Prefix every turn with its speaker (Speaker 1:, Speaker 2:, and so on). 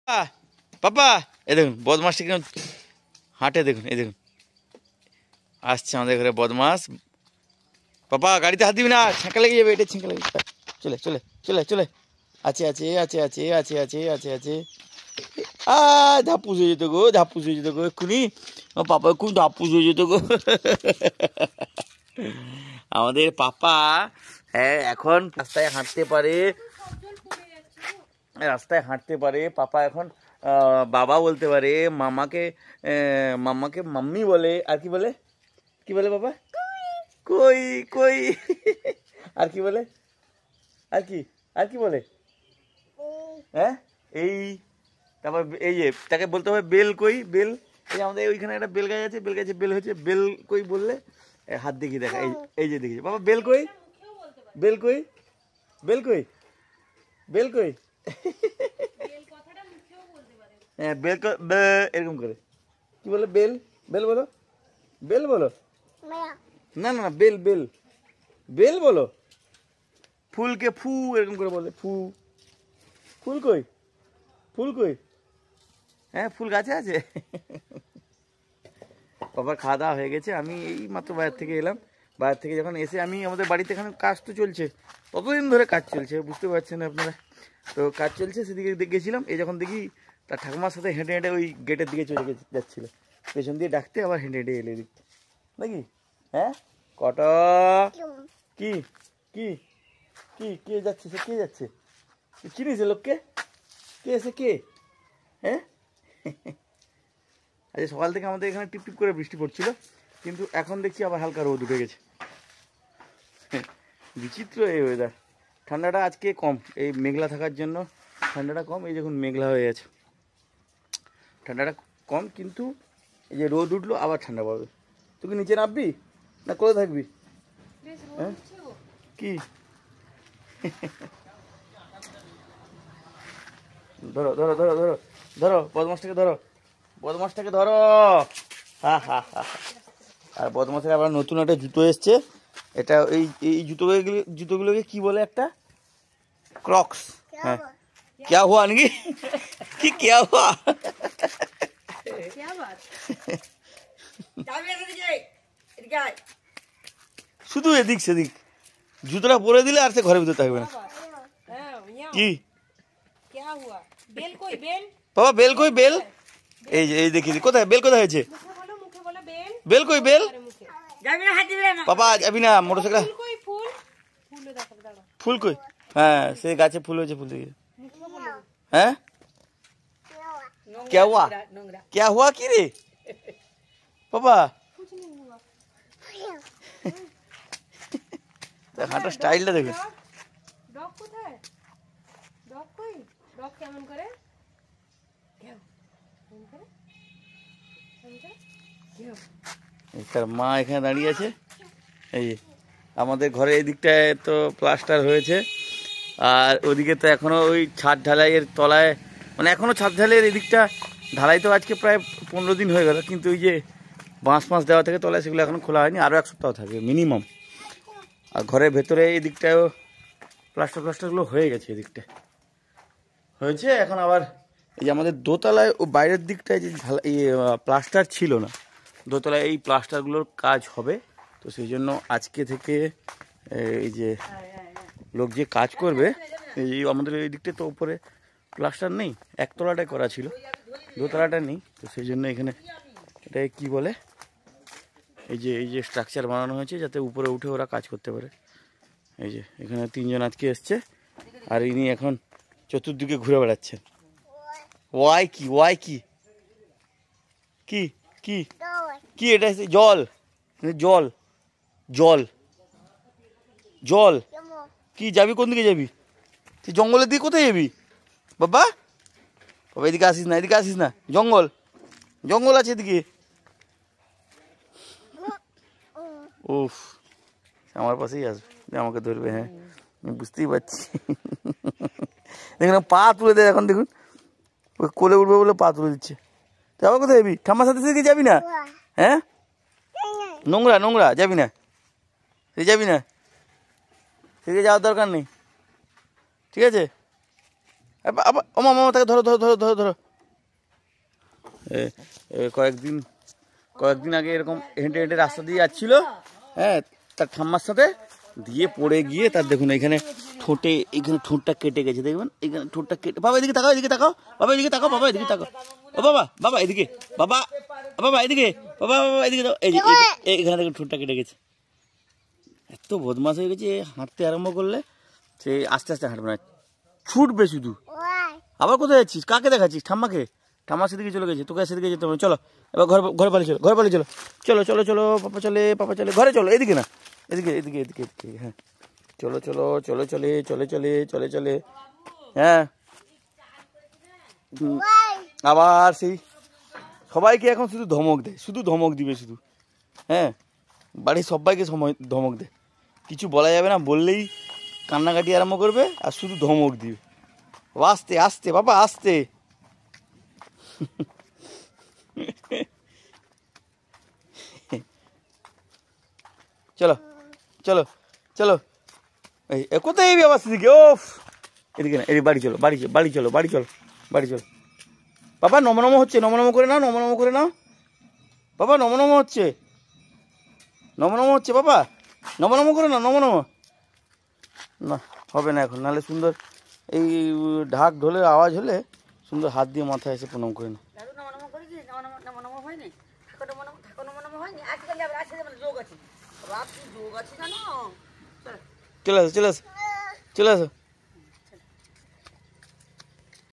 Speaker 1: পাপা এই দেখুন বদমাসটা কিরকম হাঁটে, দেখুন এই দেখুন আসছে আমাদের ঘরে বদমাস। পাপা গাড়িতে হাত দিবি না, ছেঁকা লেগে যাবে, এটা ছেঁকা লেগে যাবে। চলে চলে চলে চলে আছে আছে আছে আছে আছে আছে আছে আছে ধাপুস হয়ে যেত গো, ধাপুস হয়ে যেত গো এক্ষুনি, পাপা এক্ষুনি ধাপুস হয়ে যেত গো। আমাদের পাপা হ্যাঁ এখন রাস্তায় হাঁটতে পারে, রাস্তায় হাঁটতে পারে পাপা এখন, বাবা বলতে পারে, মামাকে মাম্মাকে মাম্মি বলে, আর কি বলে, কি বলে বাবা, কই কই, আর কি বলে, আর কি, আর কি বলে, হ্যাঁ এই, তারপর এই যে তাকে বলতে হবে বেল কই, বেল, এই আমাদের ওইখানে একটা বেল গাছ আছে, বেল গাছে বেল হয়েছে, বেল কই বললে হাত দেখিয়ে দেখা, এই এই যে দেখি বাবা বেল কই, বেল কই, বেল কই, বেল কই, হ্যাঁ বেল এরকম করে কি বলে, বেল, বেল বলো, বেল বলো, না না না বেল, বেল, বেল বলো, ফুলকে ফু এরকম করে বলে, ফু, ফুল কই, ফুল কই, হ্যাঁ ফুল গাছে আছে। বাবার খাওয়া দাওয়া হয়ে গেছে, আমি এই মাত্র বাইরে থেকে এলাম, বাইরে থেকে যখন এসে আমি আমাদের বাড়িতে এখানে কাজ তো চলছে, কতদিন ধরে কাজ চলছে বুঝতে পারছেন আপনারা, তো কাজ চলছে সেদিকে গেছিলাম, এই যখন দেখি তার ঠাকুমার সাথে হেঁটে হেঁটে ওই গেটের দিকে চলে যাচ্ছিল, পেছন দিয়ে ডাকতে আবার হেঁটে হেঁটে এলে দিক নাকি, হ্যাঁ কত কি কি কি কে যাচ্ছে, সে কে যাচ্ছে, চিনিস লোককে, কে এসে কে, হ্যাঁ। আজকে সকাল থেকে আমাদের এখানে টিপ টিপ করে বৃষ্টি পড়ছিল, কিন্তু এখন দেখছি আবার হালকা রোদ উঠে গেছে, বিচিত্র এই ওয়েদার। ঠান্ডাটা আজকে কম, এই মেঘলা থাকার জন্য ঠান্ডাটা কম, এই দেখুন মেঘলা হয়ে গেছে, ঠান্ডাটা কম, কিন্তু এই যে রোদ উঠলো আবার ঠান্ডা পড়বে। তুই কি নিচে নামবি না করে থাকবি, হ্যাঁ কি, ধরো ধরো ধরো ধরো ধরো বদমাসটাকে ধরো, বদমাসটাকে ধরো, হা হা হা। আর বদমাসের আবার নতুন একটা জুতো এসছে, এটা এই এই জুতোগুলোকে কি বলে, একটা ক্রক্স, হ্যাঁ क्या हुआ নাকি কি क्या हुआ, শুধু এদিক সেদিক, জুতোটা পরে দিলে আর সে ঘরের ভিতরে থাকবে না। কি বাবা বেল কই, বেল এই যে এই দেখি কোথায়, বেল কোথায় হয়েছে, বেল কই, বেল বাবা যাবি না মোটরসাইকেল, ফুল কই, হ্যাঁ সে গাছে ফুল হয়েছে, ফুল দেখি, হ্যাঁ क्या हुआ, क्या हुआ কি রে বাবা, হাঁটার স্টাইলটা দেখুন, তার মা এখানে দাঁড়িয়ে আছে, এই আমাদের ঘরে এই দিকটায় তো প্লাস্টার হয়েছে, আর ওদিকে তো এখনো ওই ছাদ ঢালাইয়ের তলায়, মানে এখনো ছাদ ঢালাইয়ের এদিকটা ঢালাই তো আজকে প্রায় 15 দিন হয়ে গেল, কিন্তু ওই যে বাঁশ মাছ দেওয়া থেকে তলায় সেগুলো এখনো খোলা হয়নি, আরও 1 সপ্তাহ থাকবে মিনিমাম। আর ঘরের ভেতরে এই দিকটায়ও প্লাস্টারগুলো হয়ে গেছে, এদিকটা হয়েছে, এখন আবার এই যে আমাদের দোতলায় ও বাইরের দিকটায় যে প্লাস্টার ছিল না, দোতলায় এই প্লাস্টারগুলোর কাজ হবে, তো সেই জন্য আজকে থেকে এই যে লোক যে কাজ করবে, এই আমাদের এই দিকটা তো উপরে প্লাস্টার নেই, একতলাটায় করা ছিল, দোতলাটা নেই, তো সেই জন্য এখানে এটাকে কি বলে, এই যে স্ট্রাকচার বানানো হয়েছে যাতে উপরে উঠে ওরা কাজ করতে পারে। এই যে এখানে 3 জন আজকে এসছে, আর ইনি এখন চতুর্দিকে ঘুরে বেড়াচ্ছেন। ওয়াই কি, ওয়াই কি কি কি কি, এটা জল, জল জল জল, কি যাবি, কোন দিকে যাবি তুই, জঙ্গলের দিকে কোথায় যাবি বাবা, বাবা এদিকে আসিস না, এদিকে আসিস না, জঙ্গল, জঙ্গল আছে এদিকে, উফ আমার পাশেই আসবে, আমাকে ধরবে, হ্যাঁ আমি বুঝতেই পারছি। দেখুন পা তুলে দেয় এখন, দেখুন ওই কোলে উঠবে বলে পা তুলে দিচ্ছে, যাবো কোথায় যাবি, ঠাম্মার সাথে সেদিকে যাবি না, হ্যাঁ নোংরা নোংরা যাবি না, সে যাবি না, সেদিকে যাওয়ার দরকার নেই, ঠিক আছে, ও মামা তাকে ধরো ধরো ধরো ধরো ধরো। কয়েকদিন আগে এরকম হেঁটে হেঁটে রাস্তা দিয়ে যাচ্ছিল, হ্যাঁ, তার ঠাম্মার সাথে দিয়ে পড়ে গিয়ে তার দেখুন এখানে ঠোঁটটা কেটে গেছে, দেখবেন এখানে ঠোঁটটা কেটে। বাবা এদিকে তাকাও, এদিকে তাকাও, বাবা এদিকে তাকাও, বাবা এদিকে তাকাও। ও বাবা, বাবা এদিকে, বাবা বাবা এদিকে, বাবা বাবা এদিকে। এই যে এখানে দেখুন ঠোঁটটা কেটে গেছে। এত বদমাশ হয়ে গেছে, হাঁটতে আরম্ভ করলে সে আস্তে আস্তে হাঁটবে না, ছুটবে শুধু। আবার কোথায় যাচ্ছিস, কাকে দেখাচ্ছিস? ঠাম্মাকে? ঠাম্মার সেদিকে চলে গেছে, তোকে সেদিকে যেতে হবে। চলো এবার ঘরে পালিয়ে চলো, ঘরে পালিয়ে চলো, চলো চলো চলো, পাপা চলে ঘরে চলো, এদিকে না, এদিকে এদিকে এদিকে এদিকে, হ্যাঁ চলো চলো চলে চলে চলে চলে চলে চলে, হ্যাঁ। আবার সেই সবাইকে এখন শুধু ধমক দেয়, শুধু ধমক দিবে শুধু, হ্যাঁ, বাড়ির সবাইকে সময় ধমক দেয়, কিছু বলা যাবে না, বললেই কান্নাকাটি আরম্ভ করবে আর শুধু ধমক দিবে। আস্তে আস্তে বাবা আস্তে। চলো চলো চলো, এই কোথায় এই আবার সেদিকে? ও এদিকে না, এই বাড়ি চলো, বাড়ি চলো, বাড়ি চলো, বাড়ি চলো, বাড়ি চলো। বাবা নমনম হচ্ছে, নমনম করে নাও, নমনম করে নাও বাবা, নমনম হচ্ছে, নমনম হচ্ছে বাবা, নমনম করে নাও, নমনম। না হবে না এখন, নাহলে সুন্দর এই ঢাক ঢোলের আওয়াজ হলে সুন্দর হাত দিয়ে মাথায় এসে প্রণাম করে না। চলে আসো চলে আসো চলে আসো।